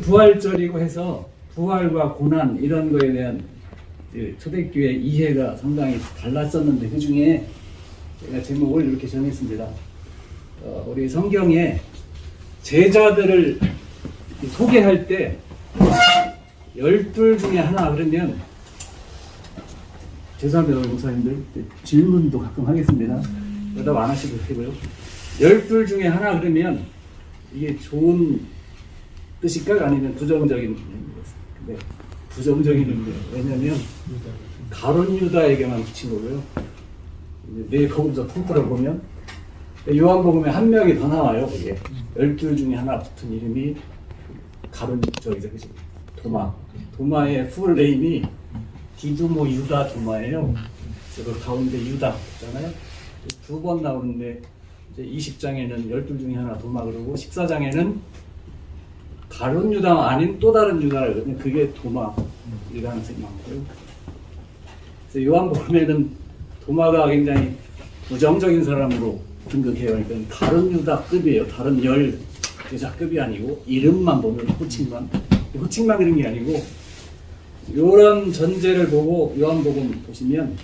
부활절이고 해서 부활과 고난 이런 거에 대한 초대교회 이해가 상당히 달랐었는데 그 중에 제가 제목을 이렇게 정했습니다. 우리 성경에 제자들을 소개할 때 12 중에 하나 그러면 죄송합니다 목사님들 질문도 가끔 하겠습니다. 대답 안 하셔도 되고요. 12 중에 하나 그러면 이게 좋은 뜻일까 아니면 부정적인 의미입니다. 근데 부정적인 의미예요. 왜냐하면 가룟 유다에게만 붙인 거고요. 내 거기서 통틀어 보면 요한복음에 한 명이 더 나와요. 그게 12 중에 하나 붙은 이름이 가룟 그지? 도마의 풀네임이 디두모 유다 도마예요. 그래서 가운데 유다 있잖아요. 2번 나오는데 이제 20장에는 12 중에 하나 도마 그러고 14장에는 가룟 유다가 아닌 또 다른 유다거든요. 그게 도마일 가능성이 많고요. 그래서 요한복음에는 도마가 굉장히 부정적인 사람으로 등극해요. 그러니까 가룟 유다급이에요. 다른 10 제자급이 아니고 이름만 보면 호칭만 그런 게 아니고 이런 전제를 보고 요한복음 보시면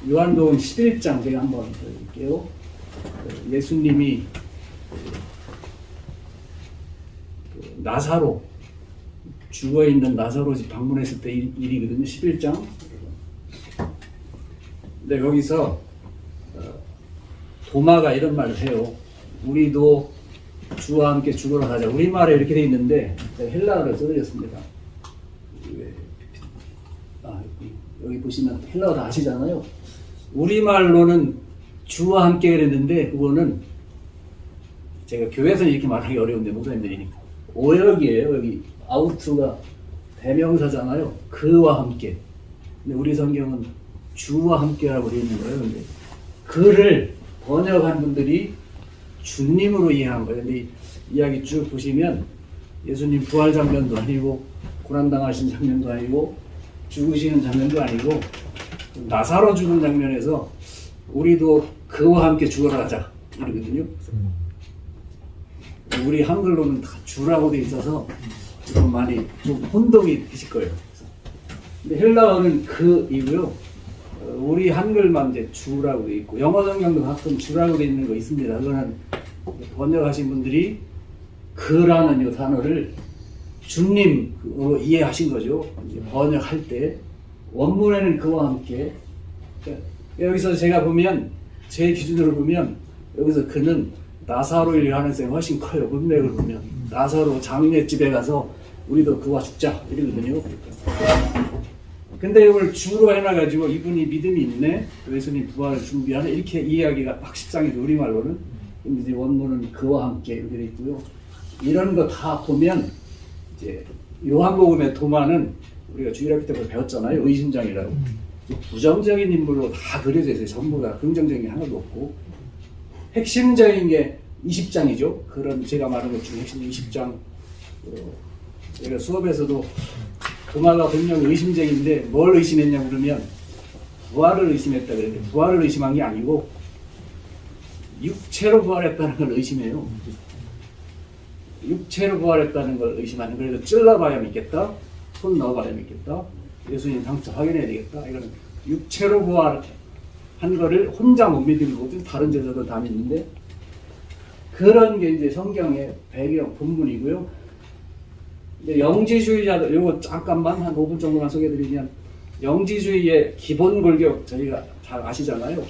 요한복음 11장 제가 한번 볼게요. 예수님이 나사로 죽어있는 나사로 집 방문했을 때 일이거든요. 11장. 근데 거기서 도마가 이런 말을 해요. 우리도 주와 함께 죽으러 가자. 우리말에 이렇게 돼 있는데 헬라어를 써드렸습니다. 여기 보시면 헬라어 다 아시잖아요. 우리말로는 주와 함께 그랬는데 그거는 제가 교회에서는 이렇게 말하기 어려운데 목사님들이니까 오역이에요. 여기 아우트가 대명사잖아요. 그와 함께. 근데 우리 성경은 주와 함께라고 되어 있는 거예요. 근데 그를 번역한 분들이 주님으로 이해한 거예요. 근데 이야기 쭉 보시면 예수님 부활 장면도 아니고 고난당하신 장면도 아니고 죽으시는 장면도 아니고 나사로 죽은 장면에서 우리도 그와 함께 죽으러 가자 이러거든요. 우리 한글로는 다 주라고 돼 있어서 좀 많이 좀 혼동이 되실 거예요. 근데 헬라어는 그이고요. 우리 한글만 이제 주라고 돼 있고 영어 성경도 가끔 주라고 돼 있는 거 있습니다. 그거는 번역하신 분들이 그라는 이 단어를 주님으로 이해하신 거죠. 번역할 때 원문에는 그와 함께. 여기서 제가 보면 제 기준으로 보면 여기서 그는 나사로일 가능성이 훨씬 커요. 문맥을 보면 나사로 장례집에 가서 우리도 그와 죽자 이러거든요. 근데 이걸 주로 해놔가지고 이분이 믿음이 있네, 예수님 부활을 준비하네 이렇게 이야기가 막 십상이죠. 우리말로는. 이제 원문은 그와 함께 이렇게 돼 있고요. 이런 거 다 보면 이제 요한복음의 도마는 우리가 주일학교 때부터 배웠잖아요. 의심장이라고. 부정적인 인물로 다 그려져 있어요. 전부 다 긍정적인 게 하나도 없고 핵심적인 게 20장이죠. 그런 제가 말한 것 중에 핵심 20장. 제가 수업에서도 도마가 분명히 의심쟁인데 뭘 의심했냐 그러면 부활을 의심했다 그랬는데 부활을 의심한 게 아니고 육체로 부활했다는 걸 의심해요. 육체로 부활했다는 걸 의심하는. 그래서 찔러봐야 믿겠다, 손 넣어봐야 믿겠다, 예수님 상처 확인해야 되겠다. 이거는 육체로 부활한 거를 혼자 못 믿는 거죠. 다른 제자도 다 믿는데 그런 게 이제 성경의 배경 본문이고요. 이제 영지주의자들, 요거 잠깐만 한 5분 정도만 소개해드리면 영지주의의 기본 골격 저희가 잘 아시잖아요.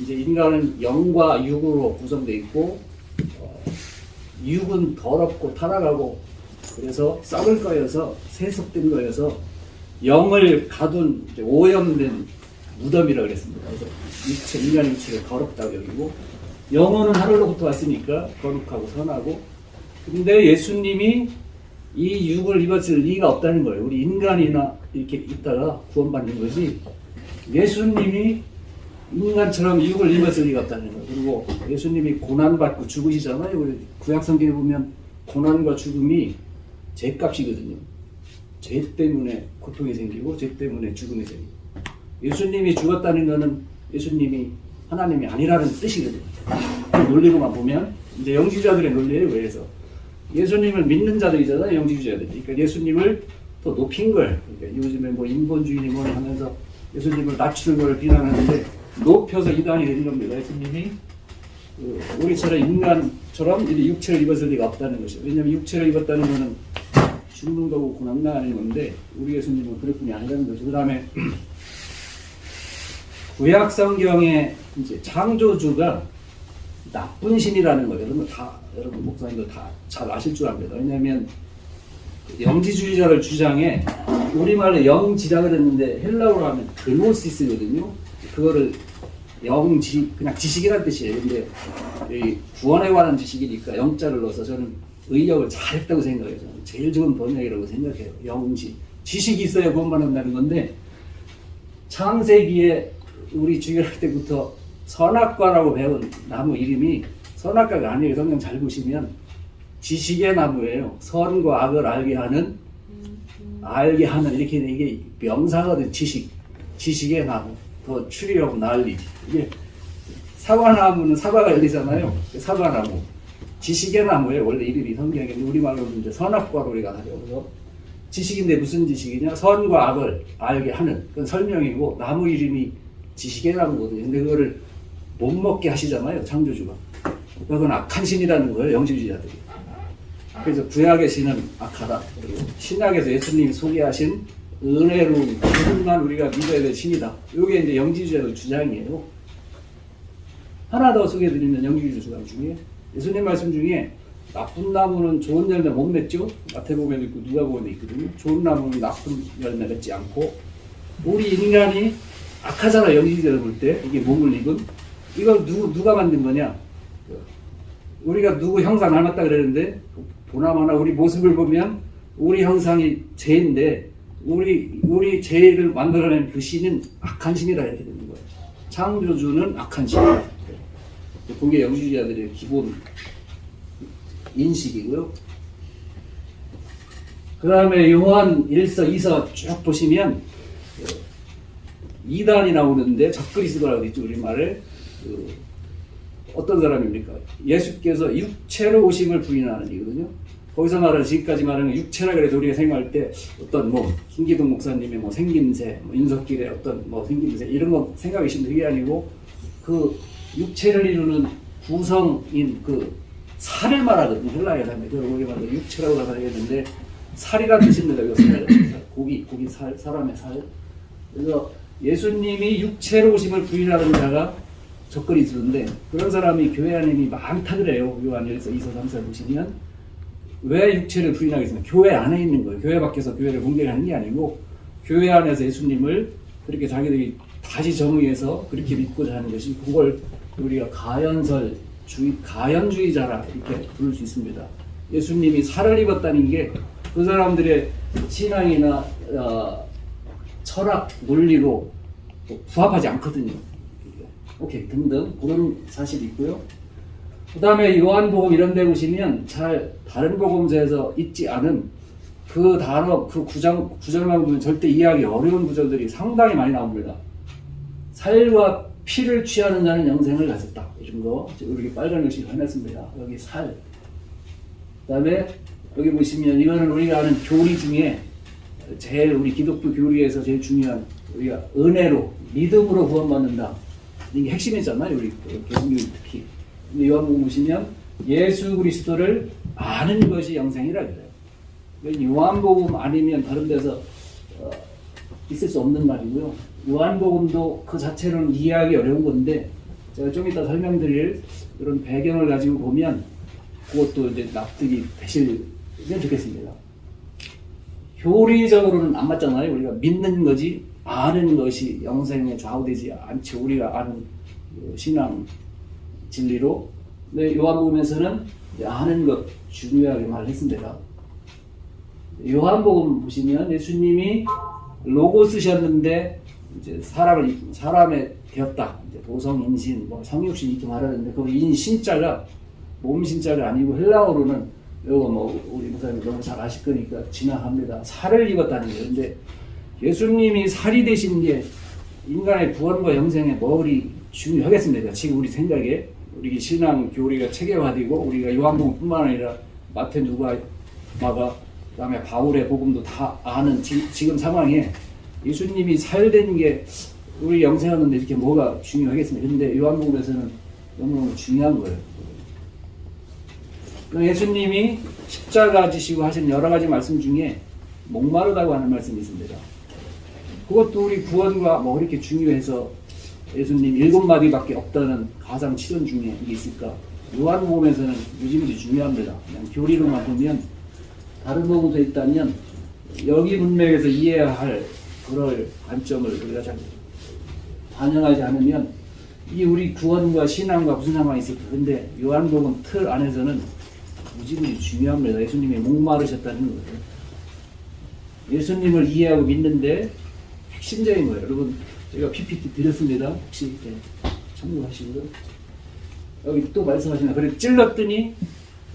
이제 인간은 영과 육으로 구성되어 있고 육은 더럽고 타락하고 그래서 썩을 거여서 세속된 거여서 영을 가둔 오염된 무덤이라고 그랬습니다. 그래서 육체, 인간의 육체가 더럽다고 여기고 영혼은 하늘로부터 왔으니까 거룩하고 선하고. 근데 예수님이 이 육을 입었을 리가 없다는 거예요. 우리 인간이나 이렇게 있다가 구원받는 거지 예수님이 인간처럼 육을 입었을 리가 없다는 거예요. 그리고 예수님이 고난받고 죽으시잖아요. 우리 구약성경에 보면 고난과 죽음이 죄값이거든요. 죄 때문에 고통이 생기고 죄 때문에 죽음이 생기고. 예수님이 죽었다는 것은 예수님이 하나님이 아니라는 뜻이거든요. 그 논리로만 보면 이제 영지자들의 논리예요. 그래서 예수님을 믿는 자들이잖아요, 영지주의자들이. 그러니까 예수님을 더 높인 걸. 그러니까 요즘에 뭐 인본주의니 뭐 하면서 예수님을 낮추는 걸 비난하는데 높여서 이단이 된 겁니다. 예수님이 우리처럼 인간처럼 이렇게 육체를 입었을 리가 없다는 것이죠. 왜냐하면 육체를 입었다는 것은 죽는 거고 고난당하는 건데 우리 예수님은 그럴 뿐이 아니라는 거죠. 그 다음에 구약 성경의 이제 창조주가 나쁜 신이라는 거예요. 여러분 목사님도 다 잘 아실 줄 압니다. 왜냐하면 영지주의자들 주장에 우리말로 영지라고 했는데 헬라어로 하면 그노시스거든요. 그거를 영지 그냥 지식이라는 뜻이에요. 근데 이 구원에 관한 지식이니까 영자를 넣어서 저는 의역을 잘했다고 생각해요. 저는 제일 좋은 번역이라고 생각해요. 영지 지식이 있어야 구원받는다는 건데 창세기에 우리 주일할 때부터 선악과라고 배운 나무 이름이 선악과가 아니에요. 성경 잘 보시면 지식의 나무예요. 선과 악을 알게 하는 이렇게 이게 명사거든. 지식의 나무. 더 추리하고 난리. 이게 사과나무는 사과가 열리잖아요. 사과나무. 지식의 나무예요. 원래 이름이 성경에 우리말로는 이제 선악과로 우리가 하죠. 그래서 지식인데 무슨 지식이냐? 선과 악을 알게 하는 그건 설명이고 나무 이름이 지식의 나무거든요. 근데 그거를 못 먹게 하시잖아요. 창조주가. 그건 악한 신이라는 거예요. 영지주의자들이. 그래서 구약의 신은 악하다. 그리고 신약에서 예수님이 소개하신 은혜로운 그분만 우리가 믿어야 될 신이다. 이게 이제 영지주의자들 주장이에요. 하나 더 소개해드리면 영지주의 주장 중에 예수님 말씀 중에 나쁜 나무는 좋은 열매 못 맺죠. 마태복음에도 있고 누가복음에도 있거든요. 좋은 나무는 나쁜 열매 맺지 않고 우리 인간이 악하잖아요. 영지주의자들 볼 때 이게 몸을 입은 이걸 누가 만든 거냐? 우리가 누구 형상 닮았다 그랬는데 보나마나 우리 모습을 보면 우리 형상이 죄인데 우리 죄를 만들어낸 그 신은 악한 신이라 이렇게 되는 거예요. 창조주는 악한 신이다. 그게 영지주의자들의 기본 인식이고요. 그 다음에 요한 1서 2서 쭉 보시면 이단이 나오는데 적그리스도라고 있죠. 우리말에 어떤 사람입니까? 예수께서 육체로 오심을 부인하는 이거든요. 거기서 말하는 지금까지 말하는 육체라 그래서 우리가 생각할 때 어떤 뭐 김기동 목사님의 뭐 생김새, 뭐 윤석길의 어떤 뭐 생김새 이런 거 생각하시면 그게 아니고 그 육체를 이루는 구성인 그 살을 말하거든요. 헬라어에서 하면 그걸 우리가 말하는 육체라고 말하겠는데 살이라는 뜻입니다. 이거 살, 고기 살, 사람의 살. 그래서 예수님이 육체로 오심을 부인하는 자가 적그리스도인데 그런 사람이 교회 안에 많다 그래요. 요한 1서 2서 3서 보시면 왜 육체를 부인하겠습니까? 교회 안에 있는 거예요. 교회 밖에서 교회를 공개하는 게 아니고 교회 안에서 예수님을 그렇게 자기들이 다시 정의해서 그렇게 믿고자 하는 것이 그걸 우리가 가연주의자라 이렇게 부를 수 있습니다. 예수님이 살을 입었다는 게 그 사람들의 신앙이나 철학 논리로 부합하지 않거든요. 오케이 등등 그런 사실이 있고요. 그 다음에 요한복음 이런 데 보시면 잘 다른 복음서에서 있지 않은 그 단어 그 구절만 보면 절대 이해하기 어려운 구절들이 상당히 많이 나옵니다. 살과 피를 취하는 자는 영생을 가졌다. 이런 거 이렇게 빨간 글씨로 해놨습니다. 여기 살. 그 다음에 여기 보시면 이거는 우리가 아는 교리 중에 제일 우리 기독교 교리에서 제일 중요한 우리가 은혜로 믿음으로 구원받는다. 이게 핵심이잖아요. 우리 개신교 특히. 근데 요한복음 보시면 예수 그리스도를 아는 것이 영생이라 그래요. 요한복음 아니면 다른 데서 있을 수 없는 말이고요. 요한복음도 그 자체로는 이해하기 어려운 건데 제가 좀 이따 설명드릴 이런 배경을 가지고 보면 그것도 이제 납득이 되시면 좋겠습니다. 교리적으로는 안 맞잖아요. 우리가 믿는 거지 아는 것이 영생에 좌우되지 않죠. 우리가 아는 신앙 진리로. 근데 요한복음에서는 아는 것 중요하게 말했습니다. 요한복음 보시면 예수님이 로고스셨는데 이제 사람에 되었다. 이제 도성 인신, 뭐 성육신 이렇게 말하는데 그 인신자가 몸신자가 아니고 헬라어로는 이거 뭐 우리 목사님 너무 잘 아실 거니까 지나갑니다. 살을 입었다는 거예요. 근데 예수님이 살이 되신 게 인간의 구원과 영생에 뭐리 중요하겠습니까? 지금 우리 생각에 우리 신앙 교리가 체계화되고 우리가 요한복음뿐만 아니라 마태, 누가, 마가, 그다음에 바울의 복음도 다 아는 지금 상황에 예수님이 살된 게 우리 영생하는데 이렇게 뭐가 중요하겠습니까? 근데 요한복음에서는 너무 중요한 거예요. 예수님이 십자가 지시고 하신 여러 가지 말씀 중에 목마르다고 하는 말씀이 있습니다. 그것도 우리 구원과 뭐 이렇게 중요해서 예수님 7마디밖에 없다는 가상 치론 중에 이게 있을까? 요한복음에서는 무지무지 중요합니다. 그냥 교리로만 보면 다른 복음도 있다면 여기 문맥에서 이해해야 할 그럴 관점을 우리가 잘 반영하지 않으면 이 우리 구원과 신앙과 무슨 상관이 있을까? 근데 요한복음 틀 안에서는 무지무지 중요합니다. 예수님이 목마르셨다는 거예요. 예수님을 이해하고 믿는데 핵심적인 거예요. 여러분, 제가 PPT 드렸습니다. 혹시 이렇게 참고하시고요. 여기 또 말씀하시나, 그래 찔렀더니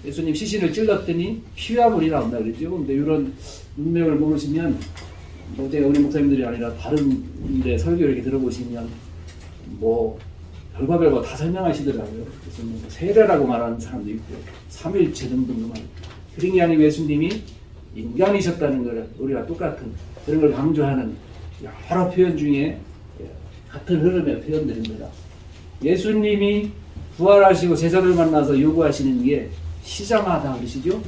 예수님 시신을 찔렀더니 피와 물이 나온다 그랬죠. 근데 이런 문맥을 모르시면 어제 우리 목사님들이 아니라 다른 데 설교 이렇게 들어보시면 뭐 별과 별거 다 설명하시더라고요. 그래서 뭐 세례라고 말하는 사람도 있고 삼일체 등등도 말이고, 그런 게 아니고 예수님이 인간이셨다는 걸 우리가 똑같은 그런 걸 강조하는 여러 표현 중에 같은 흐름의 표현들입니다. 예수님이 부활하시고 제자들 만나서 요구하시는 게 시장하다 그러시죠?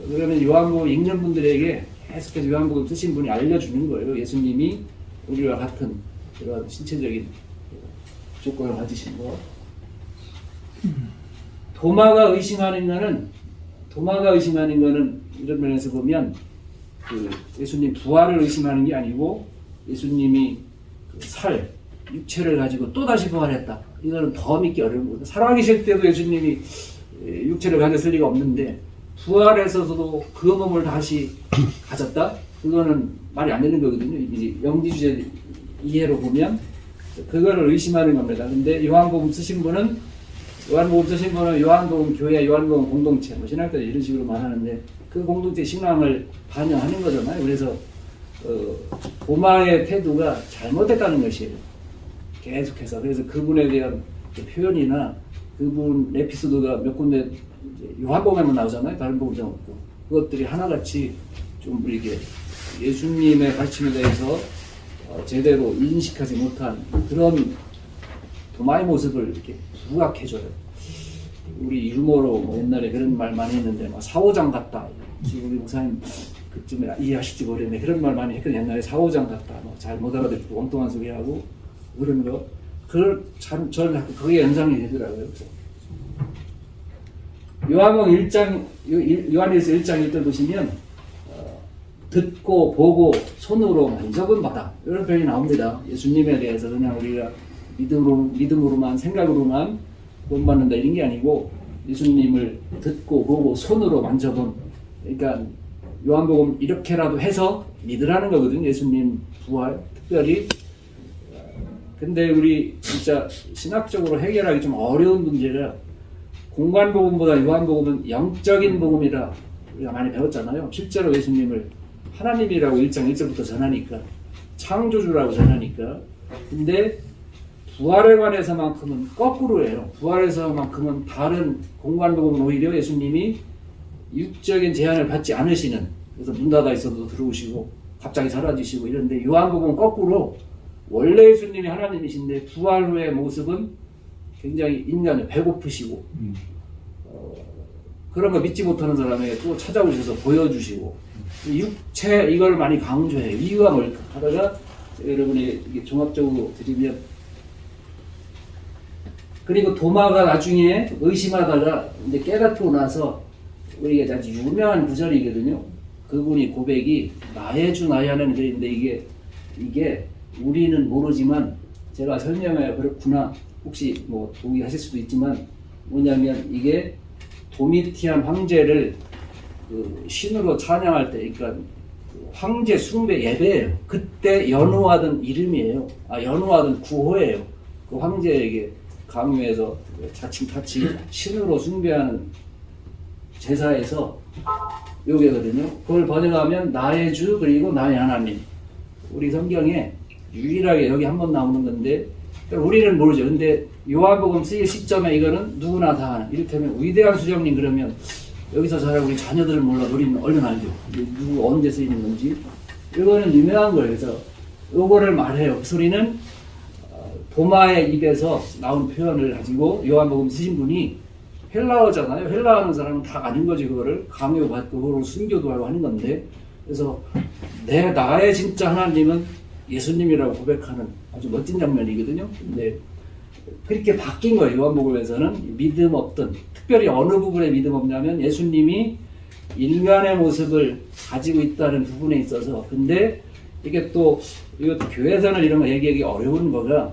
그러면 요한복음 읽는 분들에게 계속해서 요한복음 쓰신 분이 알려주는 거예요. 예수님이 우리와 같은 그런 신체적인 조건을 가지신 거. 도마가 의심하는 거는 이런 면에서 보면 그 예수님 부활을 의심하는 게 아니고 예수님이 그 육체를 가지고 또 다시 부활했다. 이거는 더 믿기 어려운 거죠. 살아계실 때도 예수님이 육체를 가졌을 리가 없는데 부활에서도 그 몸을 다시 가졌다? 그거는 말이 안 되는 거거든요. 이제 영지주제 이해로 보면 그거를 의심하는 겁니다. 근데 요한복음 쓰신 분은 요한복음 교회, 요한복음 공동체, 뭐 신학들 이런 식으로 말하는데 그 공동체 신앙을 반영하는 거잖아요. 그래서 도마의 태도가 잘못됐다는 것이에요. 계속해서. 그래서 그분에 대한 그 표현이나 그분 에피소드가 몇 군데 요한복음에만 나오잖아요. 다른 복음에는 없고. 그것들이 하나같이 좀 이렇게 예수님의 가르침에 대해서 제대로 인식하지 못한 그런 도마의 모습을 이렇게 부각해줘요. 우리 유머로 뭐 옛날에 그런 말 많이 했는데 막 사오장 같다. 지금 우리 목사님 그쯤에 이해하실지 모르겠는데 그런 말 많이 했거든요. 옛날에 사오장 같다. 뭐 잘 못 알아듣고 엉뚱한 소리 하고 그런 거. 그걸 저는 자꾸 그게 연상이 되더라고요. 요한일서 1장 1절 보시면 듣고 보고 손으로 만져본 바다 이런 표현이 나옵니다. 예수님에 대해서 그냥 우리가 믿음으로만 생각으로만 본받는다 이런 게 아니고 예수님을 듣고 보고 손으로 만져본, 그러니까 요한복음 이렇게라도 해서 믿으라는 거거든요. 예수님 부활 특별히. 근데 우리 진짜 신학적으로 해결하기 좀 어려운 문제가 공간복음보다 요한복음은 영적인 복음이라 우리가 많이 배웠잖아요. 실제로 예수님을 하나님이라고 1장 1절부터 전하니까, 창조주라고 전하니까. 근데 부활에 관해서만큼은 거꾸로예요. 부활에서만큼은 다른 공간복음은 오히려 예수님이 육적인 제한을 받지 않으시는, 그래서 문 닫아 있어도 들어오시고 갑자기 사라지시고 이런데, 요한복음은 거꾸로 원래 예수님이 하나님이신데 부활 후의 모습은 굉장히 인간을 배고프시고 그런 거 믿지 못하는 사람에게 또 찾아오셔서 보여주시고, 육체 이걸 많이 강조해요. 이유가 뭘까 하다가 여러분이 이게 종합적으로 드리면, 그리고 도마가 나중에 의심하다가 이제 깨닫고 나서 우리가 아주 유명한 구절이거든요. 그분이 고백이 나의 주 나의 하나님 글인데 이게 우리는 모르지만 제가 설명해야 그렇구나 혹시 뭐 동의하실 수도 있지만, 뭐냐면 이게 도미티안 황제를 그 신으로 찬양할 때, 그러니까 황제 숭배 예배예요. 그때 연호하던 이름이에요. 연호하던 구호예요. 그 황제에게 강요해서 자칭 신으로 숭배하는 제사에서 요게거든요. 그걸 번역하면 나의 주 그리고 나의 하나님. 우리 성경에 유일하게 여기 한 번 나오는 건데 우리는 모르죠. 근데 요한복음 쓰일 시점에 이거는 누구나 다 아는, 이를테면 위대한 수령님 그러면 여기서 자라고 우리 자녀들은 몰라 우리는 얼른 알죠. 누구 언제 쓰이는 건지. 이거는 유명한 거예요. 그래서 요거를 말해요. 그 소리는 도마의 입에서 나온 표현을 가지고 요한복음 쓰신 분이 헬라어잖아요. 헬라어 하는 사람은 다 아는 거지. 그거를 강요받고 그거를 순교도 하고 하는 건데, 그래서 나의 진짜 하나님은 예수님이라고 고백하는 아주 멋진 장면이거든요. 근데 그렇게 바뀐 거예요. 요한복음에서는 믿음 없던, 특별히 어느 부분에 믿음 없냐면 예수님이 인간의 모습을 가지고 있다는 부분에 있어서. 근데 이게 또 이것도 교회에서는 이런 거 얘기하기 어려운 거가,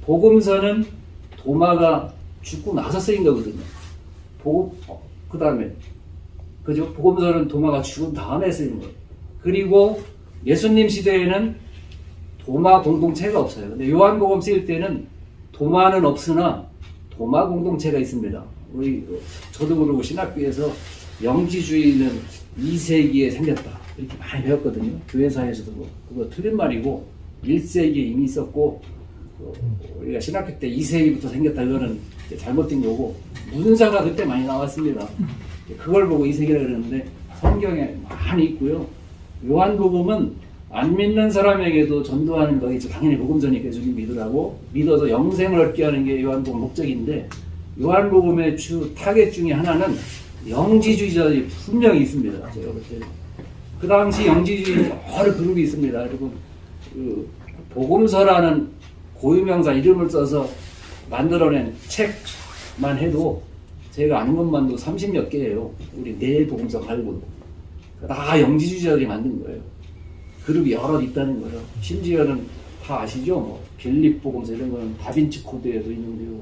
복음서는 도마가 죽고 나서 쓰인 거거든요. 그 다음에 그죠? 복음서는 도마가 죽은 다음에 쓰인 거예요. 그리고 예수님 시대에는 도마 공동체가 없어요. 근데 요한복음 쓰일 때는 도마는 없으나 도마 공동체가 있습니다. 저도 그러고 신학교에서 영지주의는 2세기에 생겼다 이렇게 많이 배웠거든요. 교회사에서도 그거 틀린 말이고 1세기에 이미 있었고, 우리가 신학교 때 2세기부터 생겼다 이거는 잘못된 거고, 문사가 그때 많이 나왔습니다. 그걸 보고 2세기라 그러는데 성경에 많이 있고요. 요한복음은 안 믿는 사람에게도 전도하는 거겠죠. 당연히 복음서니까 예수님 믿으라고, 믿어서 영생을 얻게 하는 게 요한복음 목적인데, 요한복음의 주 타겟 중에 하나는 영지주의자들이 분명히 있습니다. 제가 볼 때. 그 당시 영지주의 여러 그룹이 있습니다. 여러분, 복음서라는 고유명사 이름을 써서 만들어낸 책만 해도 제가 아는 것만도 30몇 개예요. 우리 네 복음서 말고도. 다 영지주의자들이 만든 거예요. 그룹이 여러 있다는 거예요. 심지어는 다 아시죠? 뭐 빌립 복음서 이런 거는 다빈치 코드에도 있는데요.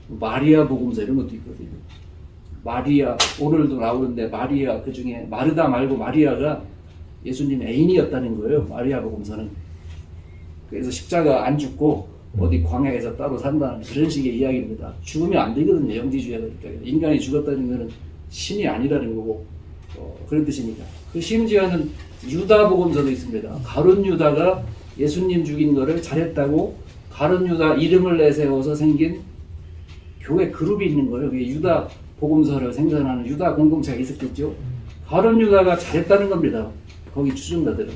마리아 복음서 이런 것도 있거든요. 마리아, 오늘도 나오는데 마리아, 그 중에 마르다 말고 마리아가 예수님 애인이었다는 거예요. 마리아 복음서는. 그래서 십자가 안 죽고 어디 광야에서 따로 산다는 그런 식의 이야기입니다. 죽으면 안 되거든요. 영지주의자니까. 인간이 죽었다는 것은 신이 아니라는 거고, 그런 뜻이니까. 그 심지어는 유다 복음서도 있습니다. 가룟 유다가 예수님 죽인 거를 잘했다고 가룟 유다 이름을 내세워서 생긴 교회 그룹이 있는 거예요. 그게 유다 복음서를 생산하는 유다 공동체가 있었겠죠. 가룟 유다가 잘했다는 겁니다. 거기 추종자들은.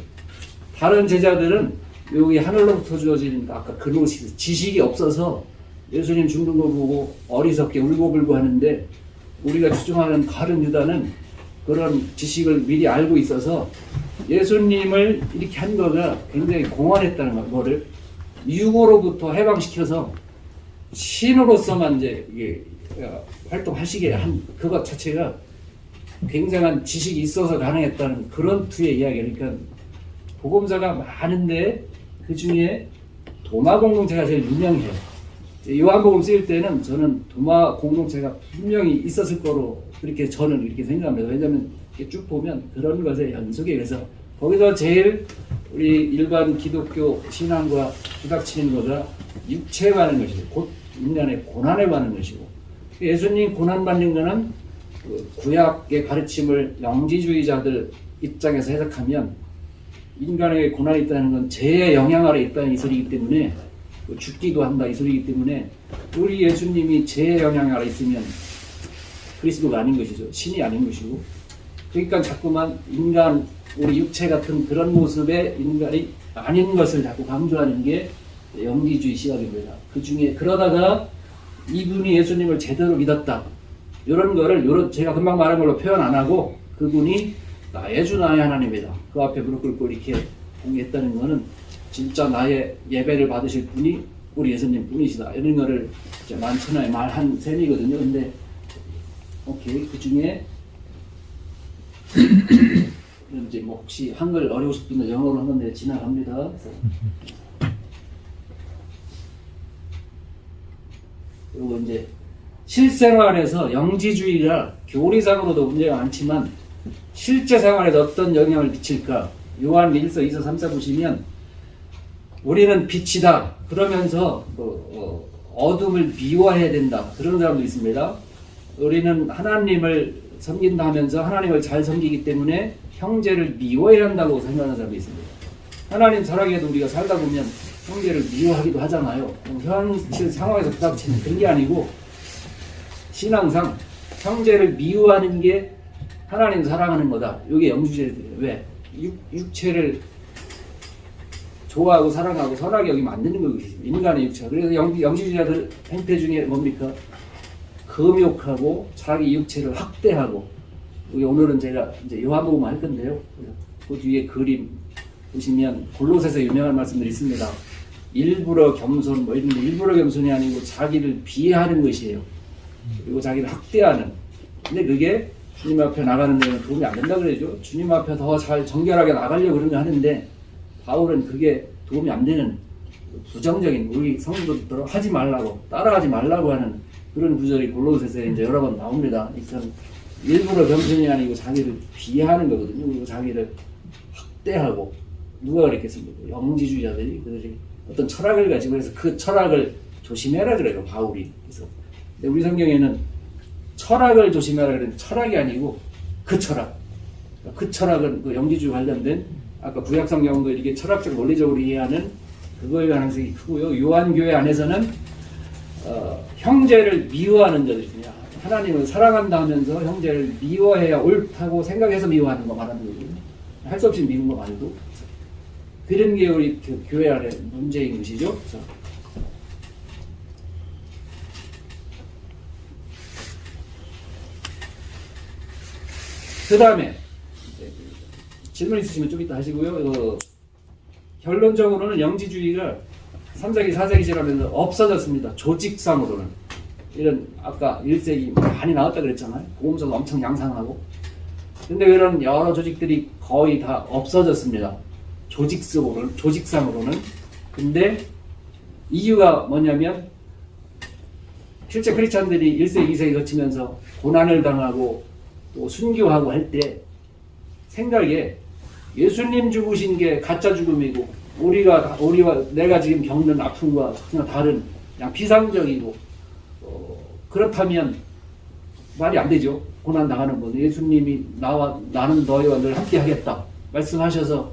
다른 제자들은 여기 하늘로부터 주어진 아까 그노시스, 지식이 없어서 예수님 죽는 거 보고 어리석게 울고불고 하는데, 우리가 추종하는 가룟 유다는 그런 지식을 미리 알고 있어서 예수님을 이렇게 한 거가 굉장히 공헌했다는 거를 육으로부터 해방시켜서 신으로서만 이제 이게 활동하시게 한 그것 자체가 굉장한 지식이 있어서 가능했다는 그런 투의 이야기니까, 그러니까 복음서가 많은데 그 중에 도마 공동체가 제일 유명해요. 요한복음 쓰일 때는 저는 도마 공동체가 분명히 있었을 거로 그렇게 저는 이렇게 생각합니다. 왜냐하면 이렇게 쭉 보면 그런 것의 연속에, 그래서 거기서 제일 우리 일반 기독교 신앙과 부닥치는 거가 육체에 관한 것이고, 곧 인간의 고난에 관한 것이고, 예수님 고난받는 거는 그 구약의 가르침을 영지주의자들 입장에서 해석하면 인간에게 고난이 있다는 건 죄의 영향 아래 있다는 이 소리이기 때문에, 죽기도 한다 이 소리이기 때문에, 우리 예수님이 죄의 영향 아래 있으면 그리스도가 아닌 것이죠. 신이 아닌 것이고, 그러니까 자꾸만 인간, 우리 육체 같은 그런 모습의 인간이 아닌 것을 자꾸 강조하는 게 영지주의 시각입니다. 그 중에 그러다가 이분이 예수님을 제대로 믿었다, 이런 거를 제가 금방 말한 걸로 표현 안 하고, 그분이 나의 주 나의 하나님이다, 그 앞에 무릎 꿇고 이렇게 공개했다는 거는 진짜 나의 예배를 받으실 분이 우리 예수님 뿐이시다, 이런 거를 이제 만천하에 말한 셈이거든요. 근데 오케이, 그 중에 이제 뭐 혹시 한글 어려우실 분들 영어로 한 건데 지나갑니다. 그래서 그리고 이제 실생활에서 영지주의가 교리상으로도 문제가 많지만 실제 생활에서 어떤 영향을 미칠까? 요한 1서, 2서, 3서 보시면 우리는 빛이다 그러면서 어둠을 미워해야 된다, 그런 사람도 있습니다. 우리는 하나님을 섬긴다 하면서 하나님을 잘 섬기기 때문에 형제를 미워해야 한다고 생각하는 사람도 있습니다. 하나님 사랑해도 우리가 살다 보면 형제를 미워하기도 하잖아요. 현실 상황에서 부닥치는 그런 게 아니고, 신앙상 형제를 미워하는 게 하나님 사랑하는 거다. 이게 영지주의. 왜? 육체를 좋아하고 사랑하고 선하게 여기면 안 되는 거겠죠. 인간의 육체. 그래서 영지주의자들 행태 중에 뭡니까? 금욕하고 자기 육체를 학대하고. 오늘은 제가 이제 요한복음 할 건데요. 그 뒤에 그림 보시면 골로새서 유명한 말씀들이 있습니다. 일부러 겸손 뭐 이런데 일부러 겸손이 아니고 자기를 비하하는 것이에요. 그리고 자기를 학대하는. 근데 그게 주님 앞에 나가는 데는 도움이 안 된다 그러죠. 주님 앞에 더 잘 정결하게 나가려고 그런 거 하는데 바울은 그게 도움이 안 되는 부정적인 우리 성도들 하지 말라고 따라하지 말라고 하는 그런 구절이 골로새서에 이제 여러 번 나옵니다. 일부러 겸손이 아니고 자기를 비하하는 거거든요. 그리고 자기를 학대하고 누가 그랬겠습니까? 영지주의자들이 그들이 어떤 철학을 가지고 해서 그 철학을 조심해라 그래요. 바울이. 그래서 근데 우리 성경에는 철학을 조심해라 그랬는데 철학이 아니고 그 철학. 그 철학은 그 영지주의 관련된 아까 구약 성경도 이렇게 철학적 논리적으로 이해하는 그거에 관한 해석이 크고요. 요한교회 안에서는 형제를 미워하는 자들이 있습니다. 하나님을 사랑한다 하면서 형제를 미워해야 옳다고 생각해서 미워하는 거 말하는 거거든요. 할 수 없이 미운 거 말고. 그런 게 우리 교회 안에 문제인 것이죠. 그 다음에 질문 있으시면 좀 이따 하시고요. 결론적으로는 영지주의가 3세기, 4세기 지나면서 없어졌습니다. 조직상으로는. 이런 아까 1세기 많이 나왔다 그랬잖아요. 보험서도 엄청 양상하고. 근데 그런 여러 조직들이 거의 다 없어졌습니다. 조직상으로는. 근데 이유가 뭐냐면 실제 크리스찬들이 1세기, 2세기 거치면서 고난을 당하고 또 순교하고 할 때 생각에 예수님 죽으신 게 가짜 죽음이고 우리와 내가 지금 겪는 아픔과 전혀 다른 그냥 비상적이고 그렇다면 말이 안 되죠. 고난 당하는 분 예수님이 나는 너희와 늘 함께 하겠다 말씀하셔서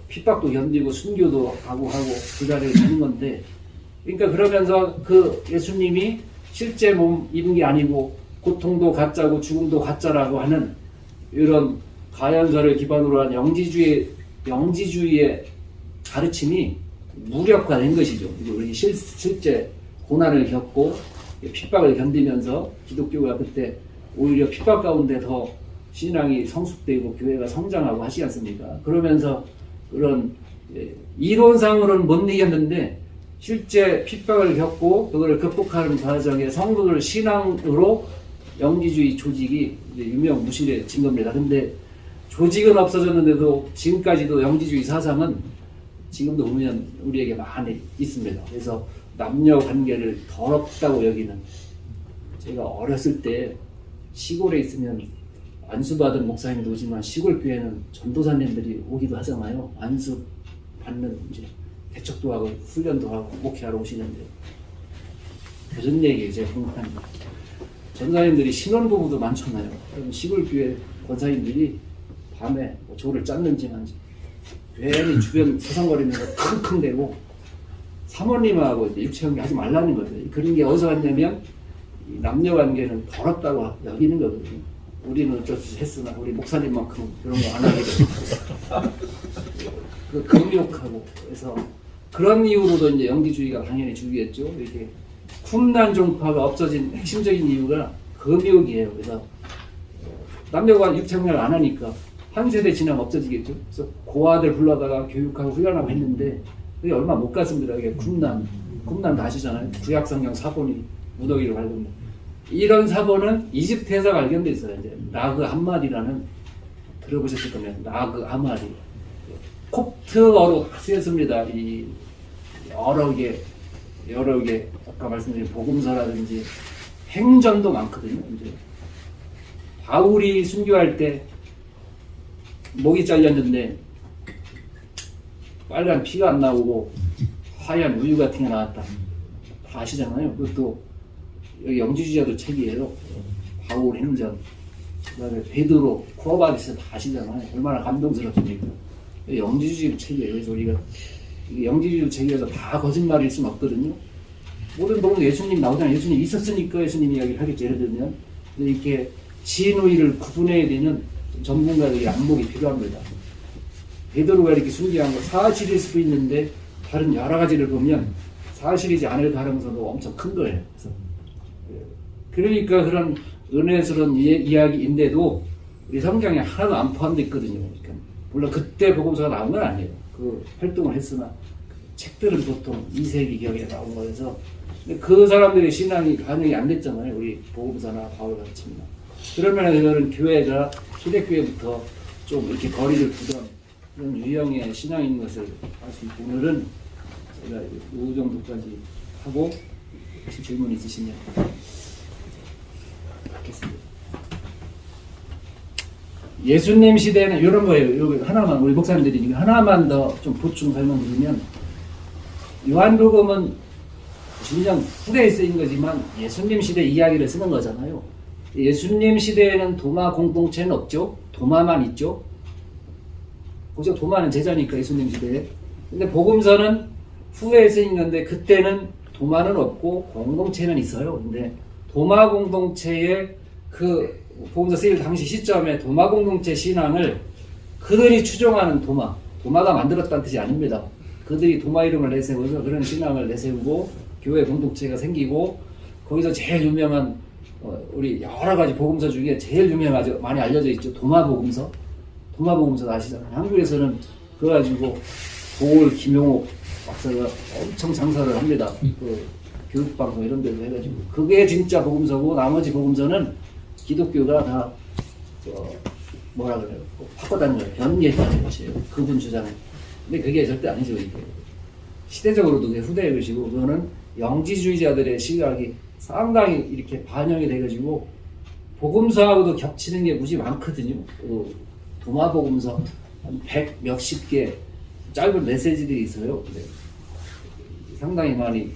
핍박도 견디고 순교도 하고 그 자리에 가는 건데 그러니까 그러면서 그 예수님이 실제 몸 입은 게 아니고 고통도 가짜고 죽음도 가짜라고 하는 이런 가연설을 기반으로 한 영지주의의 가르침이 무력화된 것이죠. 우리 실제 고난을 겪고 핍박을 견디면서 기독교가 그때 오히려 핍박 가운데 더 신앙이 성숙되고 교회가 성장하고 하지 않습니까? 그러면서 그런 이론상으로는 못 이겼는데 실제 핍박을 겪고 그걸 극복하는 과정에 성도들 신앙으로 영지주의 조직이 유명무실해진 겁니다. 근데 조직은 없어졌는데도 지금까지도 영지주의 사상은 지금도 보면 우리에게 많이 있습니다. 그래서 남녀 관계를 더럽다고 여기는 제가 어렸을 때 시골에 있으면 안수받은 목사님도 오지만 시골 교회는 전도사님들이 오기도 하잖아요. 안수 받는 이제 개척도 하고 훈련도 하고 목회하러 오시는데 무슨 얘기예요? 제가 궁금한 거. 전사님들이 신혼부부도 많잖아요. 그럼 시골 교회 권사님들이 밤에 조를 짰는지 만지 괜히 주변 서성거리면서 킁킁대고 사모님하고 이제 육체관계 하지 말라는 거예요. 그런 게 어디서 왔냐면 남녀관계는 더럽다고 여기는 거거든요. 우리는 어쩔 수 없이 했으나 우리 목사님만큼 그런 거 안 하게 되고 금욕하고 그래서 그런 이유로도 이제 영지주의가 당연히 주의했죠. 이렇게 쿰난 종파가 없어진 핵심적인 이유가 금욕이에요. 그래서 남녀가 육체관계를 안 하니까 한 세대 지나면 없어지겠죠. 그래서 고아들 불러다가 교육하고 훈련하고 했는데 그게 얼마 못 갔습니다. 이게 쿰난 다 아시잖아요. 구약성경 사본이 무더기로 발견돼. 이런 사본은 이집트에서 발견돼 있어요. 이제 나그 함마디라는 들어보셨을 거면 나그 함마디 콥트어로 쓰였습니다. 이 여러 개 아까 말씀드린 복음서라든지 행전도 많거든요. 이제 바울이 순교할 때 목이 잘렸는데 빨간 피가 안 나오고 하얀 우유 같은 게 나왔다. 다 아시잖아요. 그것도 여기 영지주의자들 책이에요. 바울 행전. 그다음에 베드로, 쿠어바디스 다 아시잖아요. 얼마나 감동스럽습니까? 영지주의 책이에요. 그래서 우리가 영지주의 책이라서 다 거짓말일 수는 없거든요. 모든 복음도 예수님 나오잖아요. 예수님 있었으니까 예수님 이야기를 하겠죠. 예를 들면 이렇게 진의를 구분해야 되는 전문가들의 안목이 필요합니다. 베드로가 이렇게 순기한 거 사실일 수도 있는데 다른 여러 가지를 보면 사실이지 않을 가능성도 엄청 큰 거예요. 그러니까 그런 은혜스러운 이야기인데도 우리 성경에 하나도 안 포함되어 있거든요. 그러니까 물론 그때 복음서가 나온 건 아니에요. 그 활동을 했으나 책들은 보통 2세기경에 나온 거여서 그 사람들의 신앙이 반영이 안 됐잖아요. 우리 복음서나 바울 같이나. 그러면 이거는 교회가 초대교회부터 좀 이렇게 거리를 두던 그런 유형의 신앙인 것을 알 수 있고, 오늘은 제가 이 정도까지 하고 혹시 질문 있으시면 받겠습니다. 예수님 시대에는 이런 거예요. 여기 하나만 우리 목사님들이 하나만 더 좀 보충 설명드리면, 요한복음은 90년 후대에 쓰인 거지만 예수님 시대 이야기를 쓰는 거잖아요. 예수님 시대에는 도마 공동체는 없죠. 도마만 있죠. 보죠. 도마는 제자니까 예수님 시대에. 근데 복음서는 후에 쓰인 건데 그때는 도마는 없고 공동체는 있어요. 근데 도마 공동체의 그 복음서 쓰일 당시 시점에 도마 공동체 신앙을 그들이 추종하는 도마가 만들었다는 뜻이 아닙니다. 그들이 도마 이름을 내세워서 그런 신앙을 내세우고 교회 공동체가 생기고, 거기서 제일 유명한 우리 여러 가지 복음서 중에 제일 유명하죠. 많이 알려져 있죠. 도마복음서. 도마복음서 아시잖아요. 한국에서는 그거 가지고 보울 김용옥 박사가 엄청 장사를 합니다. 그 교육방송 이런 데도 해가지고. 그게 진짜 복음서고, 나머지 복음서는 기독교가 다 뭐라 그래요? 바꿔다는 거예요. 변개했다는 것이에요. 그분 주장은. 근데 그게 절대 아니죠. 이게. 시대적으로도 그게 후대의 것이고, 그거는 영지주의자들의 시각이 상당히 이렇게 반영이 돼가지고 복음서하고도 겹치는 게 무지 많거든요. 그 도마복음서 한 100 몇십 개 짧은 메시지들이 있어요. 근데 상당히 많이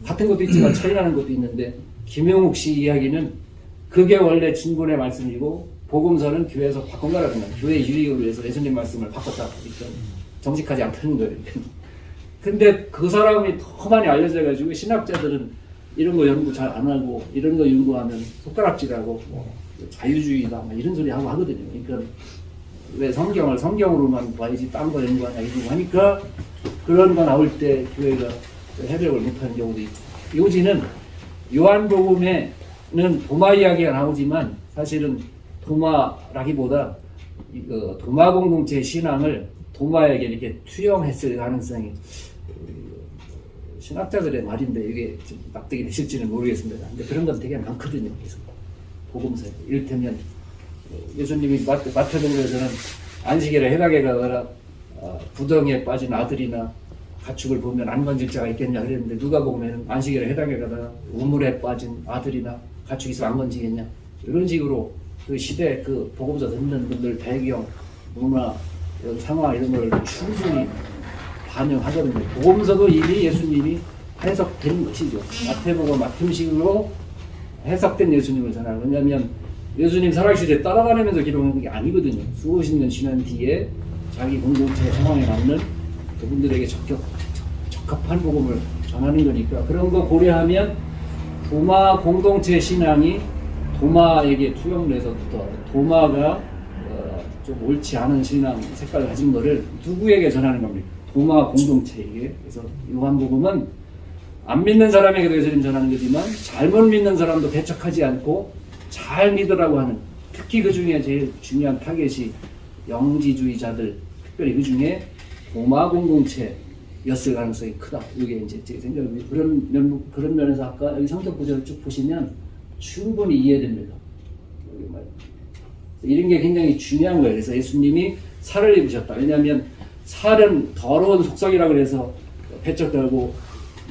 같은 것도 있지만 차이 나는 것도 있는데, 김용욱 씨 이야기는 그게 원래 진본의 말씀이고 복음서는 교회에서 바꾼 거라는 거예요. 교회 유익을 위해서 예수님 말씀을 바꿨다. 그러니까 정직하지 않다는 거예요. 근데 그 사람이 더 많이 알려져가지고 신학자들은 이런 거 연구 잘 안 하고, 이런 거 연구하면 손가락질하고 자유주의다 막 이런 소리 하고 하거든요. 그러니까 왜 성경을 성경으로만 봐야지 딴 거 연구하냐 이러고 하니까 그런 거 나올 때 교회가 해석을 못하는 경우도 있고. 요지는 요한복음에는 도마 이야기가 나오지만 사실은 도마라기보다 도마 공동체의 신앙을 도마에게 이렇게 투영했을 가능성이, 신학자들의 말인데 이게 좀 납득이 되실지는 모르겠습니다. 근데 그런 건 되게 많거든요. 그래서 복음서에 이를테면 예수님이 마태복음에서는 안식일에 해당에 가거나 부덩이에 빠진 아들이나 가축을 보면 안 건질 자가 있겠냐 그랬는데, 누가복음에는 안식일에 해당에 가다가 우물에 빠진 아들이나 가축이 있으면 안 건지겠냐, 이런 식으로 그 시대 그 복음서 듣는 분들 배경, 문화, 상황 이런 걸 충분히 반영하거든요. 복음서도 이미 예수님이 해석된 것이죠. 마태복음 마태식으로 해석된 예수님을 전하는. 왜냐하면 예수님 살아계시되 따라다니면서 기록하는 게 아니거든요. 수십 년 지난 뒤에 자기 공동체 상황에 맞는 그분들에게 적합한 복음을 전하는 거니까, 그런 거 고려하면 도마 공동체 신앙이 도마에게 투영돼서부터 도마가 좀 옳지 않은 신앙 색깔을 가진 거를 누구에게 전하는 겁니까? 도마 공동체에게. 그래서 요한복음은 안 믿는 사람에게도 예수님 전하는 거지만 잘못 믿는 사람도 배척하지 않고 잘 믿으라고 하는, 특히 그 중에 제일 중요한 타겟이 영지주의자들, 특별히 그 중에 도마 공동체였을 가능성이 크다. 이게 이제 제 생각입니다. 그런 면에서 아까 여기 성격 구절을 쭉 보시면 충분히 이해됩니다. 이런 게 굉장히 중요한 거예요. 그래서 예수님이 살을 입으셨다. 왜냐하면 살은 더러운 속삭이라고 해서 배척하고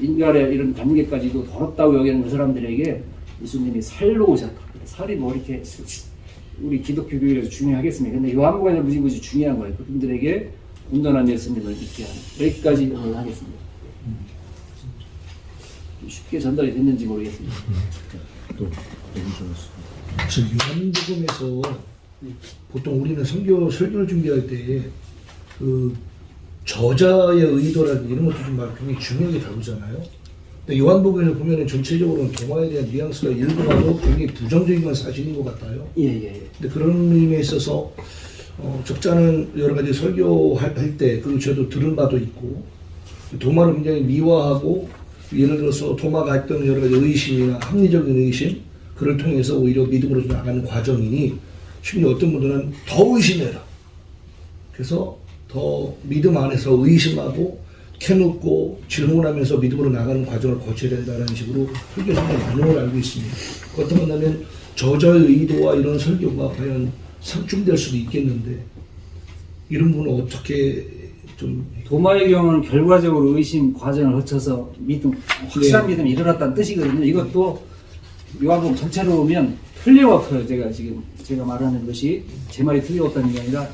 인간의 이런 관계까지도 더럽다고 여기는 그 사람들에게 예수님이 살로 오셨다. 살이 뭐 이렇게 우리 기독교 교회에서 중요하겠습니까? 근데 요한복음에는 무지 중요한 거예요. 그분들에게 온전한 예수님을 믿게 하는. 여기까지 하겠습니다. 쉽게 전달이 됐는지 모르겠습니다. 또 요한복음에서 보통 우리는 설교를 준비할 때 그 저자의 의도라든지 이런 것도 좀 굉장히 중요하게 다루잖아요. 근데 요한복음에서 보면은 전체적으로는 도마에 대한 뉘앙스가 일부라도 굉장히 부정적인 건 사실인 것 같아요. 예. 근데 그런 의미에 있어서 적자는 여러 가지 설교할 때, 그리고 저도 들은 바도 있고, 도마를 굉장히 미화하고, 예를 들어서 도마가 했던 여러 가지 의심이나 합리적인 의심, 그를 통해서 오히려 믿음으로 나가는 과정이니, 심지어 어떤 분들은 더 의심해라. 그래서 더 믿음 안에서 의심하고, 캐묻고, 질문하면서 믿음으로 나가는 과정을 거쳐야 된다는 식으로 설교상에 많은 걸 알고 있습니다. 그렇다고 한다면 저자의 의도와 이런 설교가 과연 상충될 수도 있겠는데, 이런 분은 어떻게 좀. 도마의 경우는 결과적으로 의심 과정을 거쳐서 믿음, 확실한 네. 믿음이 일어났다는 뜻이거든요. 이것도 요한복음 전체로 보면 틀림없어요. 제가 말하는 것이 제 말이 틀림없다는 게 아니라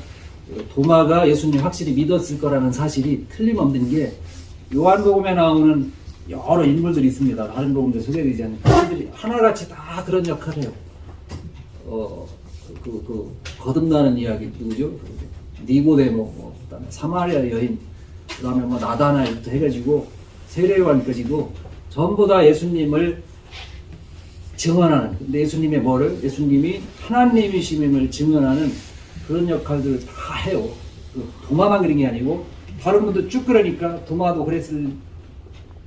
도마가 예수님 확실히 믿었을 거라는 사실이 틀림없는 게 요한복음에 나오는 여러 인물들이 있습니다. 다른 복음들 소개되지 않는 그들이 하나같이 다 그런 역할을 해요. 거듭나는 이야기 누구죠? 니고데모, 그다음에 사마리아 여인, 그다음에 뭐 나다나엘부터 해가지고 세례요한까지도 전부 다 예수님을 증언하는. 근데 예수님의 뭐를? 예수님이 하나님이심을 증언하는 그런 역할들을 다 해요. 도마만 그런 게 아니고 다른 분도 쭉 그러니까 도마도 그랬을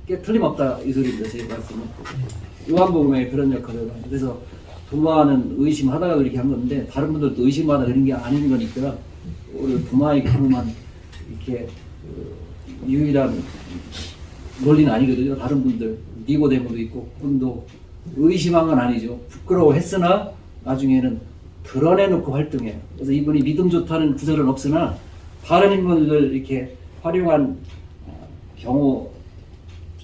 게 틀림없다 이 소리입니다. 제 말씀은. 요한복음에 그런 역할을 해요. 그래서 도마는 의심하다가 이렇게 한 건데 다른 분들도 의심하다 그런 게 아닌 거니까 오늘 도마의 경우만 이렇게 유일한 논리는 아니거든요. 다른 분들 니고데모도 있고 본도 의심한 건 아니죠. 부끄러워했으나 나중에는 드러내놓고 활동해요. 그래서 이분이 믿음 좋다는 구절은 없으나 다른 인물들 이렇게 활용한 경우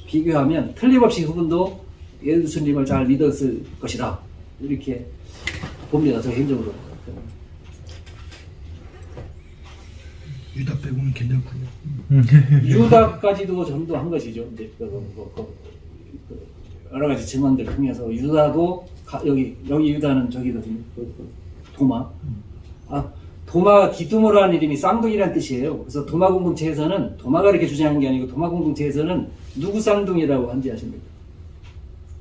비교하면 틀림없이 그분도 예수님을 잘 믿었을 것이다. 이렇게 봅니다. 저 개인적으로. 유다 빼고는 괜찮군요. 유다까지도 전도한 것이죠. 이제 여러 가지 증언들 통해서 유다도 여기 유다는 저기거든요. 도마. 도마 디두모라는 이름이 쌍둥이라는 뜻이에요. 그래서 도마 공동체에서는 도마가 이렇게 주장한 게 아니고 도마 공동체에서는 누구 쌍둥이라고 한지 아십니까?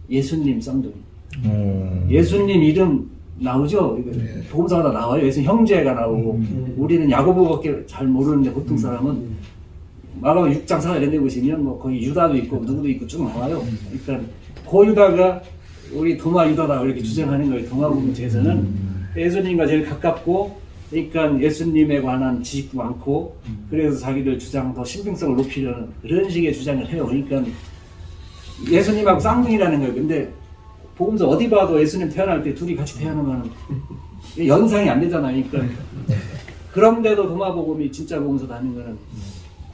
예수님 쌍둥이. 예수님 이름 나오죠? 네. 복음서가 다 나와요. 예수 형제가 나오고 우리는 야고보밖에 잘 모르는데 보통 사람은 마가복음 6장 4절 이런 데 보시면 뭐 거기 유다도 있고 누구도 있고 쭉 나와요. 그러니까 그 유다가 우리 도마 유다다 이렇게 주장하는 거예요. 도마 공동체에서는 예수님과 제일 가깝고 그러니까 예수님에 관한 지식도 많고 그래서 자기들 주장 더 신빙성을 높이려는 그런 식의 주장을 해요. 그러니까 예수님하고 쌍둥이라는 거예요. 근데 복음서 어디 봐도 예수님 태어날 때 둘이 같이 태어나면 연상이 안 되잖아요. 그러니까 그런데도 도마복음이 진짜 복음서다 하는 거는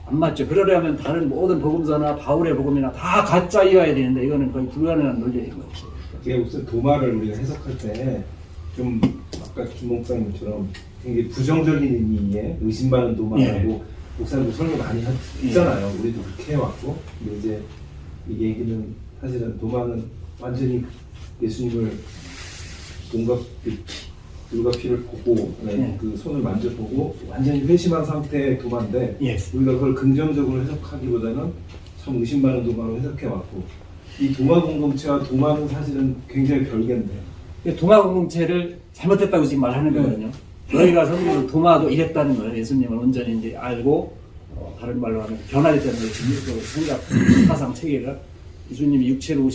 안 맞죠. 그러려면 다른 모든 복음서나 바울의 복음이나 다 가짜이어야 되는데 이거는 거의 불가능한 논리인 거죠. 이게 우선 도마를 우리가 해석할 때 좀 아까 김 목사님처럼 굉장히 부정적인 의미의 의심받는 도마라고 목사님도 설명 많이 했잖아요. 우리도 그렇게 해왔고 근데 이제 이 얘기는 사실은 도마는 완전히 예수님을 몸과 물과 피를 보고 그 손을 만져보고 완전히 회심한 상태의 도마인데 우리가 그걸 긍정적으로 해석하기보다는 참 의심받는 도마로 해석해왔고 이 도마 공동체와 도마는 사실은 굉장히 별개인데 도마 공동체를 잘못했다고 지금 말하는 거거든요. 너희가 성경으로 도마도 이랬다는 거예요. 예수님을 온전히 이제 알고 다른 말로 하면 변화됐다는 거예요. 그 생각, 사상, 체계가 예수님이 육체로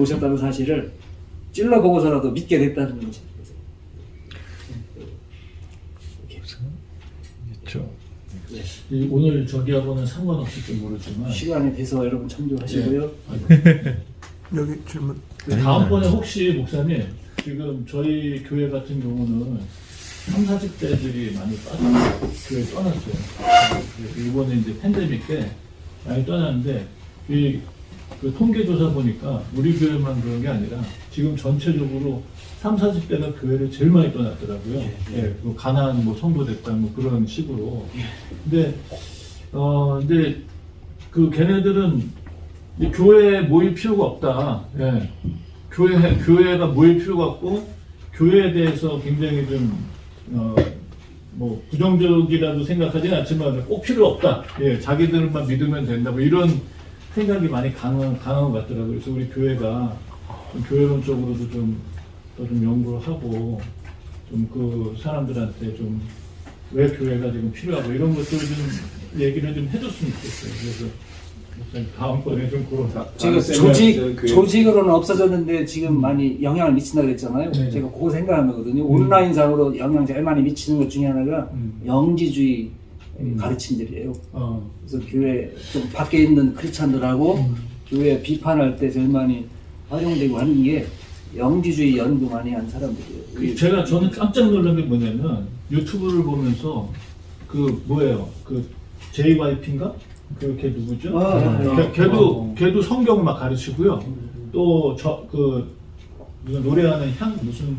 오셨다는 사실을 찔러보고서라도 믿게 됐다는 거죠. 그렇죠. 오늘 저기하고는 상관없을지 모르지만 시간이 돼서 여러분 참조하시고요. 여기 질문. 다음번에 혹시 목사님 지금 저희 교회 같은 경우는 30, 40대들이 많이 교회 떠났어요. 이번에 이제 팬데믹 때 많이 떠났는데 그 통계조사 보니까 우리 교회만 그런 게 아니라 지금 전체적으로 30, 40대가 교회를 제일 많이 떠났더라고요. 그 가난 뭐 성도됐다 뭐 그런 식으로. 근데 그 걔네들은 교회에 모일 필요가 없다. 교회가 모일 필요가 없고 교회에 대해서 굉장히 좀 뭐 부정적이라도 생각하지는 않지만 꼭 필요 없다. 자기들만 믿으면 된다. 뭐 이런 생각이 많이 강한 것 같더라고요. 그래서 우리 교회가 좀 교회론적으로도 좀 연구를 하고 좀 그 사람들한테 좀 왜 교회가 지금 필요하고 이런 것들을 좀 얘기를 좀 해줬으면 좋겠어요. 그래서 목사님 다음번에 좀 그런 제가 그 조직으로는 없어졌는데 지금 많이 영향을 미친다 그랬잖아요. 네. 제가 그거 생각하는 거거든요. 온라인상으로 영향 제일 많이 미치는 것 중에 하나가 영지주의 가르침들이에요. 그래서 교회 좀 밖에 있는 크리스찬들하고 교회 비판할 때 제일 많이 활용되고 하는 게 영지주의 연구 많이 한 사람들이에요. 저는 깜짝 놀란 게 뭐냐면 유튜브를 보면서 그 뭐예요? 그 JYP인가? 걔 누구죠? 걔도 성경을 막 가르치고요. 또 무슨 노래하는 무슨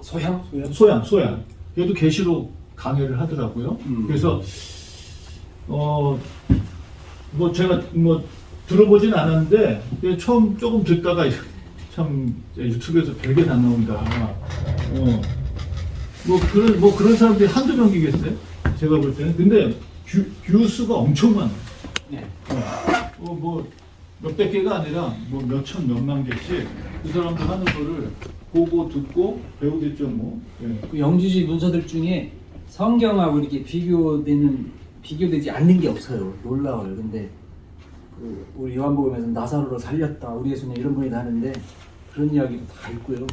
소양. 걔도 계시록 강의를 하더라고요. 그래서 뭐 제가 뭐 들어보진 않았는데 처음 조금 듣다가 참 유튜브에서 별게 다 나온다. 뭐 그런 사람들이 한두 명이겠어요? 제가 볼 때는. 근데 뷰수가 엄청 많아요. 네. 뭐 몇백 개가 아니라 뭐 몇천 몇만 개씩 그 사람들 하는 거를 보고 듣고 배우겠죠 뭐. 예. 그 영지주의 문서들 중에 성경하고 이렇게 비교되지 않는 게 없어요. 놀라워요. 근데 우리 요한복음에서 나사로를 살렸다, 우리 예수님 이런 분이 다 하는데 그런 이야기도 다 있고요.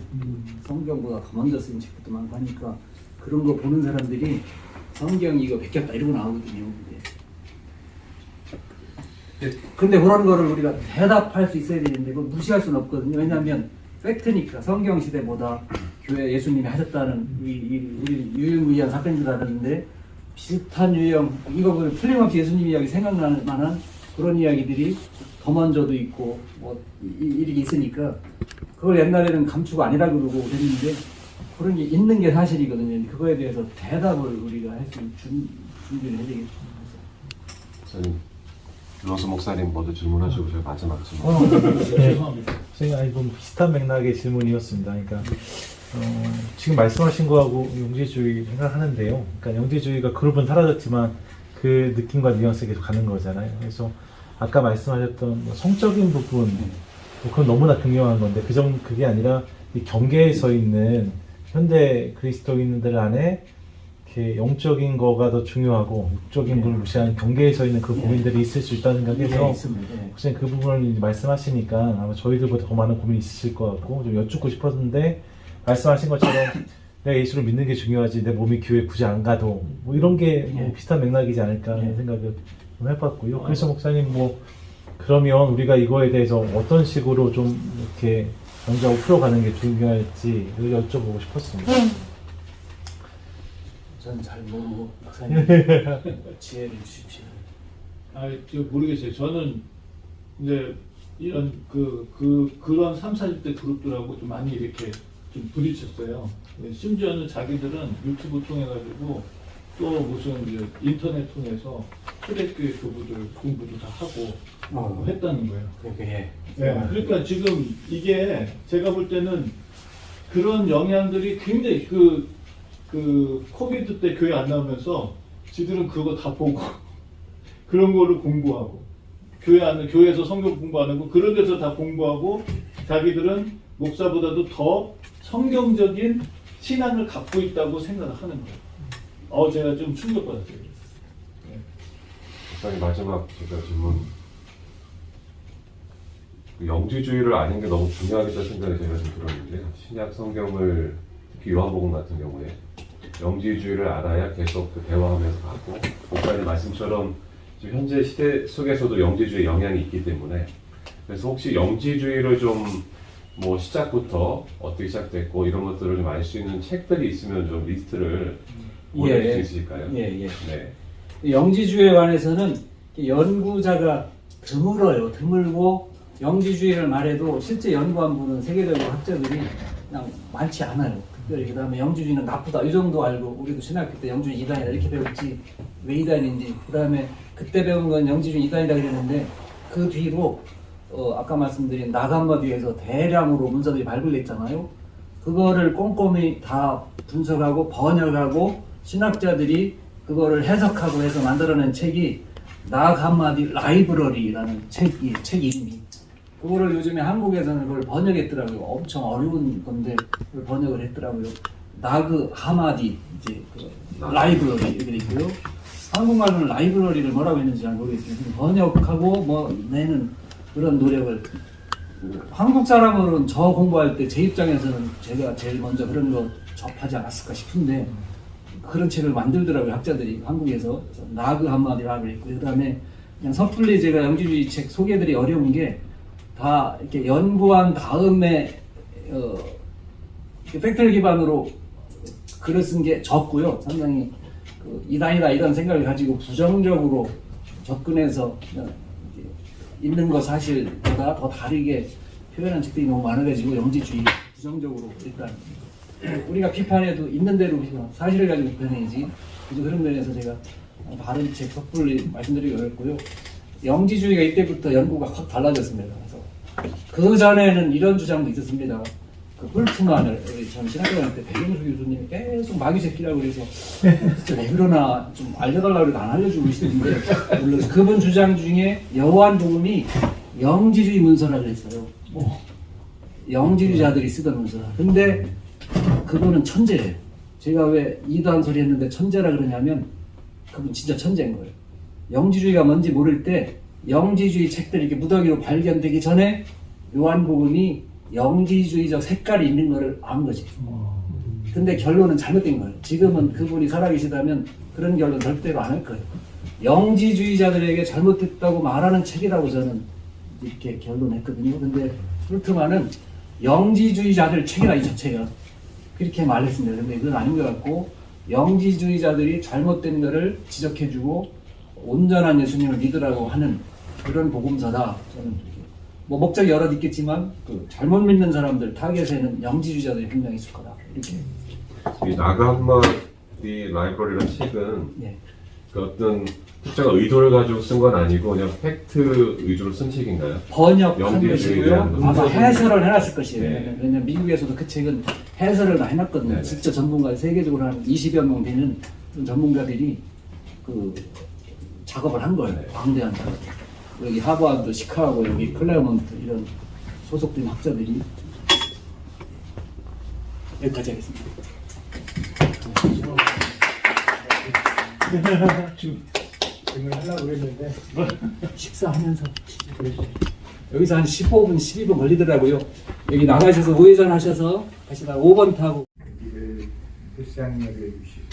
성경보다 더 먼저 쓰인 책도 많고 하니까 그런 거 보는 사람들이 성경이 이거 베꼈다 이러고 나오거든요. 근데 그런 거를 우리가 대답할 수 있어야 되는데 그걸 무시할 수는 없거든요. 왜냐하면 팩트니까 성경 시대보다 교회 예수님이 하셨다는 우리 유일무이한 사건인 줄 알았는데 비슷한 유형 이거 보면 틀림없이 예수님 이야기 생각나는 만한 그런 이야기들이 더 먼저도 있고 뭐 이렇게 있으니까 그걸 옛날에는 감추고 아니라고 그러고 그랬는데 그런 게 있는 게 사실이거든요. 그거에 대해서 대답을 우리가 할 수 준비를 해야 되겠죠. 목사님, 로스 목사님 모두 질문하시고 제가 마지막 질문. 죄송합니다. 저희가 좀 비슷한 맥락의 질문이었습니다. 그러니까 지금 말씀하신 거하고 영지주의 생각하는데요. 그러니까 영지주의가 그룹은 사라졌지만 그 느낌과 뉘앙스 계속 가는 거잖아요. 그래서 아까 말씀하셨던 뭐 성적인 부분, 뭐 그건 너무나 중요한 건데 그게 아니라 이 경계에 서 있는 현대 그리스도인들 안에 이렇게 영적인 거가 더 중요하고 육적인 걸 무시하는 경계에 서 있는 그 고민들이 있을 수 있다는 생각해서 혹시 그 부분을 이제 말씀하시니까 아마 저희들보다 더 많은 고민이 있으실 것 같고 좀 여쭙고 싶었는데 말씀하신 것처럼 내가 예수를 믿는 게 중요하지 내 몸이 교회 굳이 안 가도 뭐 이런 게 뭐 비슷한 맥락이지 않을까 하는 생각을 좀 해봤고요. 그래서 목사님 뭐 그러면 우리가 이거에 대해서 어떤 식으로 좀 이렇게 먼저 풀어가는 게 중요할지 여쭤보고 싶었습니다. 저는 잘 모르고 목사님 지혜를 주십시오. 모르겠어요. 저는 이제 이런 그런 30, 40대 그룹들하고 좀 많이 이렇게 좀 부딪혔어요. 심지어는 자기들은 유튜브 통해 가지고 또 무슨 이제 인터넷 통해서 초대교회 교부들 공부도 다 하고 했다는 거예요. 그렇게 그러니까 지금 이게 제가 볼 때는 그런 영향들이 굉장히 그 코비드 때 교회 안 나오면서 지들은 그거 다 보고 그런 거를 공부하고 교회에서 성경 공부 안 하고 그런 데서 다 공부하고 자기들은 목사보다도 더 성경적인 신앙을 갖고 있다고 생각을 하는 거예요. 제가 좀 충격받았어요. 목사님 마지막 제가 질문. 영지주의를 아는 게 너무 중요하겠다 생각이 제가 좀 들었는데 신약 성경을 특히 요한복음 같은 경우에 영지주의를 알아야 계속 그 대화하면서 가고 목사님 말씀처럼 지금 현재 시대 속에서도 영지주의 영향이 있기 때문에 그래서 혹시 영지주의를 좀 뭐 시작부터 어떻게 시작됐고 이런 것들을 좀 알 수 있는 책들이 있으면 좀 리스트를 보내줄 수 있으실까요? 예. 네. 영지주의에 관해서는 연구자가 드물고 영지주의를 말해도 실제 연구한 분은 세계적으로 학자들이 그냥 많지 않아요. 특별히 그 다음에 영지주의는 나쁘다 이 정도 알고 우리도 신학교 때 영지주의 이단이다 이렇게 배웠지 왜 이단인지 그 다음에 그때 배운 건 영지주의 이단이다 그랬는데 그 뒤로 아까 말씀드린 나감마 뒤에서 대량으로 문서들이 발굴됐잖아요. 그거를 꼼꼼히 다 분석하고 번역하고 신학자들이 그거를 해석하고 해서 만들어낸 책이 나악 한마디 라이브러리라는 책 이름이. 그거를 요즘에 한국에서는 그걸 번역했더라고요. 엄청 어려운 건데 그걸 번역을 했더라고요. 나그 하마디 이제 그 라이브러리 이렇게 있고요. 한국말로는 라이브러리를 뭐라고 했는지 잘 모르겠어요. 번역하고 뭐 내는 그런 노력을, 한국 사람으로는 저 공부할 때 제 입장에서는 제가 제일 먼저 그런 거 접하지 않았을까 싶은데 그런 책을 만들더라고요, 학자들이 한국에서. 그래서 나그 한마디라고 했고, 그다음에 그냥 섣불리 제가 영지주의 책 소개들이 어려운 게 다 이렇게 연구한 다음에 팩트를 기반으로 글을 쓴 게 적고요. 상당히 이다 이런 생각을 가지고 부정적으로 접근해서 있는 거 사실보다 더 다르게 표현한 책들이 너무 많아가지고 영지주의 부정적으로 일단 우리가 비판해도 있는 대로 사실을 가지고 비판해야지. 그래서 그런 면에서 제가 다른 책 섣불리 말씀드리기 어렵고요. 영지주의가 이때부터 연구가 확 달라졌습니다. 그래서 그 전에는 이런 주장도 있었습니다. 그 홀트만을 전 신학교할 때 백영수 교수님이 계속 마귀 새끼라고 그래서 진짜 왜 그러나 좀 알려달라고 해도 안 알려주고 계시는데, 물론 그분 주장 중에 요한복음이 영지주의 문서라고 했어요. 영지주의자들이 쓰던 문서. 근데 그거는 천재예요. 제가 왜 이도한 소리 했는데 천재라 그러냐면 그분 진짜 천재인 거예요. 영지주의가 뭔지 모를 때 영지주의 책들이 이렇게 무더기로 발견되기 전에 요한복음이 영지주의적 색깔이 있는 거를 안 거지. 근데 결론은 잘못된 거예요. 지금은 그분이 살아계시다면 그런 결론 절대로 안 할 거예요. 영지주의자들에게 잘못됐다고 말하는 책이라고 저는 이렇게 결론했거든요. 근데 홀트만은 영지주의자들 책이라 이 자체가 그렇게 말했습니다. 근데 그건 아닌 것 같고, 영지주의자들이 잘못된 거를 지적해주고 온전한 예수님을 믿으라고 하는 그런 복음서다. 저는 이렇게 뭐 목적이 여러 있겠지만 그 잘못 믿는 사람들 타겟에는 영지주의자들이 분명히 있을 거다. 이렇게. 이 나가마디 라이브러리라는 책은 네. 그 어떤 특정한 의도를 가지고 쓴 건 아니고 그냥 팩트 위주로 쓴 책인가요? 번역한 영지주의에 것이고요. 대한 아마 문서. 해설을 해놨을 것이에요. 네. 왜냐면 미국에서도 그 책은 해설을 다 해놨거든요. 네. 진짜 전문가, 세계적으로 한 20여 명 되는 전문가들이 그 작업을 한 거예요. 방대한 작업. 여기 하버드, 시카고, 여기 클레어먼트 이런 소속된 학자들이. 여기까지 하겠습니다. 지금 질문하려고 그랬는데 식사하면서 여기서 한 15분, 12분 걸리더라고요. 여기 나가셔서 우회전 하셔서 다시 5번 타고. 우리를 불쌍히 여겨주시고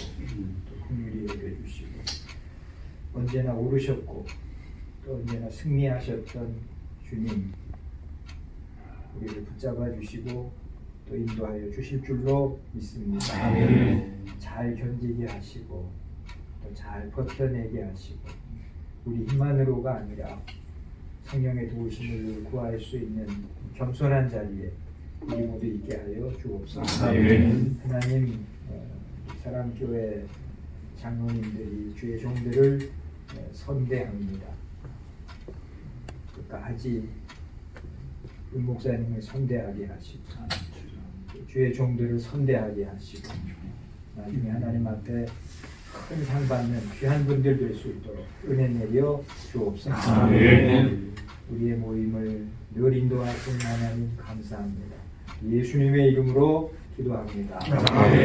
또 긍휼히 여겨주시고 언제나 오르셨고 또 언제나 승리하셨던 주님, 우리를 붙잡아 주시고 또 인도하여 주실 줄로 믿습니다. 잘 견디게 하시고 또 잘 버텨내게 하시고 우리 힘만으로가 아니라 성령의 도우심을 구할 수 있는 겸손한 자리에 우리 모두 있게 하여 주옵소서. 하나님, 사랑교회 장로님들이 주의 종들을 선대합니다. 끝까지 은 목사님을 선대하게 하시고 주의 종들을 선대하게 하시고 나중에 하나님 앞에 큰 상 받는 귀한 분들 될 수 있도록 은혜 내려 주옵소서. 우리의 모임을 늘 인도하신 하나님 감사합니다. 예수님의 이름으로 기도합니다.